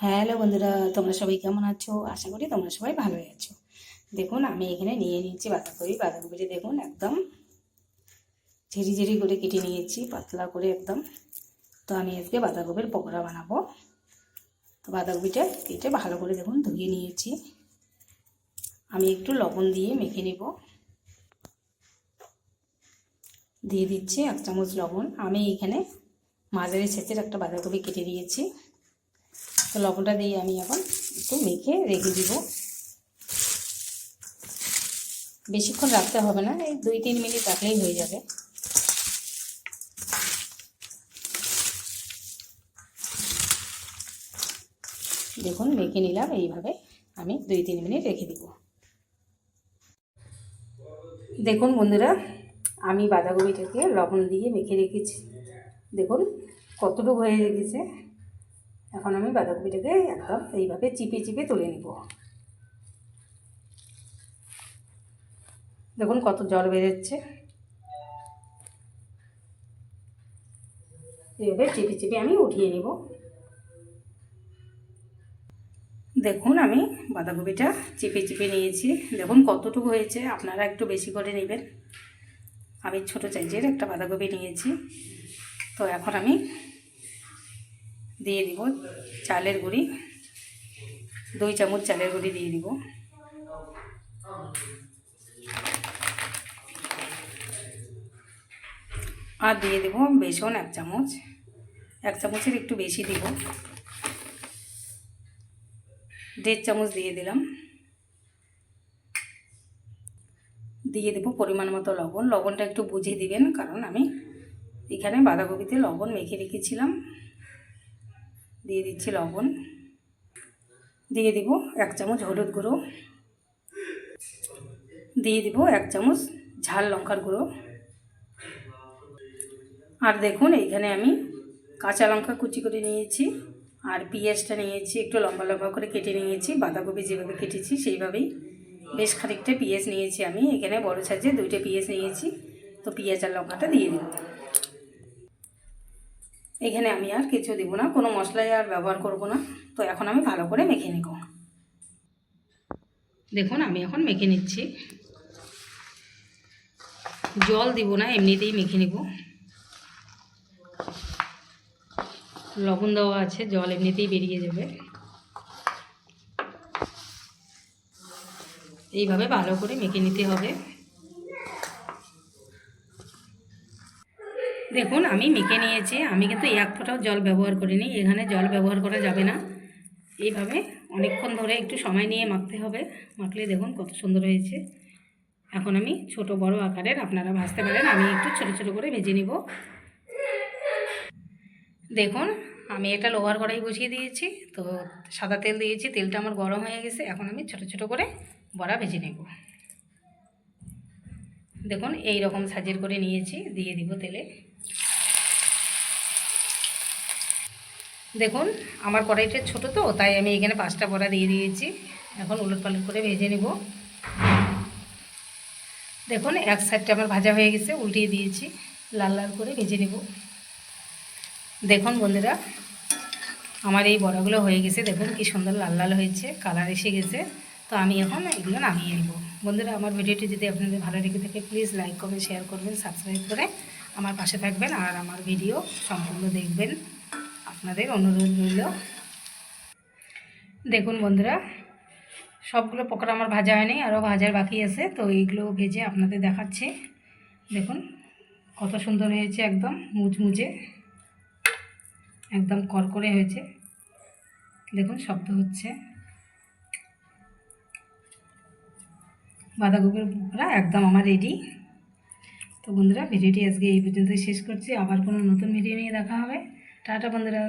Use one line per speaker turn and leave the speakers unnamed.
Hello বন্ধুরা, তোমরা সবাই কেমন আছো? আশা করি তোমরা সবাই ভালোই আছো। দেখুন আমি এখানে নিয়ে নিয়েছি বাঁধাকপি। বাঁধাকপিটা দেখুন একদম ঝিরি ঝিরি করে কেটে নিয়েছি, পাতলা করে একদম। তো আমি আজকে বাঁধাকপির পকোড়া বানাবো। তো বাঁধাকপিটা কেটে ভালো করে দেখুন ধুয়ে নিয়েছি। আমি একটু লবণ দিয়ে মেখে নেব। দিয়ে দিচ্ছি 1 চামচ লবণ। আমি এখানে মাঝারি সাইজের একটা বাঁধাকপি কেটে দিয়েছি। তো লবণটা দিয়ে আমি এখন একটু মেখে রেখে দিব। বেশিক্ষণ রাখতে হবে না, এই 2-3 মিনিট রাখলেই হয়ে যাবে। দেখুন মেখে নিলাম, এইভাবে আমি 2-3 মিনিট রেখে দিব। দেখুন বন্ধুরা, আমি বাঁধাকপিটাকে লবণ দিয়ে মেখে রেখেছি। দেখুন কতটুকু হয়ে গেছে। এখন আমি বাঁধাকপিটাকে একদম এইভাবে চিপে চিপে তুলে নেব। দেখুন কত জল বেরোচ্ছে। এইভাবে চিপে চিপে আমি উঠিয়ে নেব। দেখুন আমি বাঁধাকপিটা চিপে চিপে নিয়েছি। দেখুন কতটুকু হয়েছে, আপনারা একটু বেশি করে নেবেন। আমি ছোট সাইজের একটা বাঁধাকপি নিয়েছি। তো এখন আমি দিয়ে দিব চালের গুঁড়ি, 2 চামচ চালের গুঁড়ি দিয়ে দিব। আর দিয়ে দেব বেসন 1 চামচ, 1 চামচের একটু বেশি দিব, 1.5 চামচ দিয়ে দিলাম। দিয়ে দেব পরিমাণ মতো লবণ। লবণটা একটু বুঝে দিবেন, কারণ আমি এখানে বাঁধাকপিতে লবণ মেখে রেখেছিলাম। দিয়ে দিচ্ছি লবণ। দিয়ে দিব 1 চামচ হলুদ গুঁড়ো। দিয়ে দিব 1 চামচ ঝাল লঙ্কার গুঁড়ো। আর দেখুন এইখানে আমি কাঁচা লঙ্কা কুচি করে নিয়েছি, আর পেঁয়াজটা নিয়েছি একটু লম্বা লম্বা করে কেটে নিয়েছি। বাঁধাকপি যেভাবে কেটেছি সেইভাবেই বেশ খানিকটা পেঁয়াজ নিয়েছি। আমি এখানে বড় সাইজে 2টা পেঁয়াজ নিয়েছি। তো পেঁয়াজ আর লঙ্কাটা দিয়ে দেব। এখানে আমি আর কিছু দেব না, কোনো মশলাই আর ব্যবহার করব না। তো এখন আমি ভালো করে মেখে নেব। দেখুন আমি এখন মেখে নিচ্ছি, জল দিব না, এমনিতেই মেখে নেব। লবণ দেওয়া আছে, জল এমনিতেই বেরিয়ে যাবে। এইভাবে ভালো করে মেখে নিতে হবে। দেখুন আমি মেখে নিয়েছি। আমি কিন্তু 1 ফোঁটাও জল ব্যবহার করিনি, এখানে জল ব্যবহার করা যাবে না। এইভাবে অনেকক্ষণ ধরে একটু সময় নিয়ে মাখতে হবে। মাখলে দেখুন কত সুন্দর হয়েছে। এখন আমি ছোট বড় আকারের আপনারা ভাজতে পারেন, আমি একটু ছোট ছোট করে ভেজে নিব। দেখুন আমি এটা লোহার কড়াই বসিয়ে দিয়েছি। তো সাদা তেল দিয়েছি, তেলটা আমার গরম হয়ে গেছে। এখন আমি ছোট ছোট করে বড়া ভেজে নেব। দেখুন এই রকম সাইজের করে নিয়েছি, দিয়ে দিব তেলে। দেখুন আমার কড়াইটা ছোট, তো তাই আমি এখানে 5টা বড়া দিয়ে দিয়েছি। এখন উলট পালট করে ভেজে নেব। দেখুন এক সাইডটা আমার ভাজা হয়ে গেছে, উল্টিয়ে দিয়েছি, লাল লাল করে ভেজে নেব। দেখুন বন্ধুরা আমার এই বড়াগুলো হয়ে গেছে। দেখুন কি সুন্দর লাল লাল হয়েছে, কালার এসে গেছে। তো আমি এখন এগুলো নামিয়ে নেব। বন্ধুরা আমার ভিডিওটি যদি আপনাদের ভালো লেগে থাকে প্লিজ লাইক করবেন, শেয়ার করবেন, সাবস্ক্রাইব করে আমার পাশে থাকবেন। আর আমার ভিডিও সম্পূর্ণ দেখবেন, আপনাদের অনুরোধ রইল। দেখুন বন্ধুরা সবগুলো পকোড়া আমার ভাজা হয়নি, আরও ভাজার বাকি আছে। তো এইগুলো ভেজে আপনাদের দেখাচ্ছি। দেখুন কত সুন্দর হয়েছে, একদম মুচমুচে, একদম করকরে হয়েছে। দেখুন শব্দ হচ্ছে। বাঁধাকপির পকোড়া একদম আমার রেডি। তো বন্ধুরা ভিডিওটি আজকে এই পর্যন্তই শেষ করছি। আবার কোনো নতুন ভিডিও নিয়ে দেখা হবে। টাটা বন্ধুরা।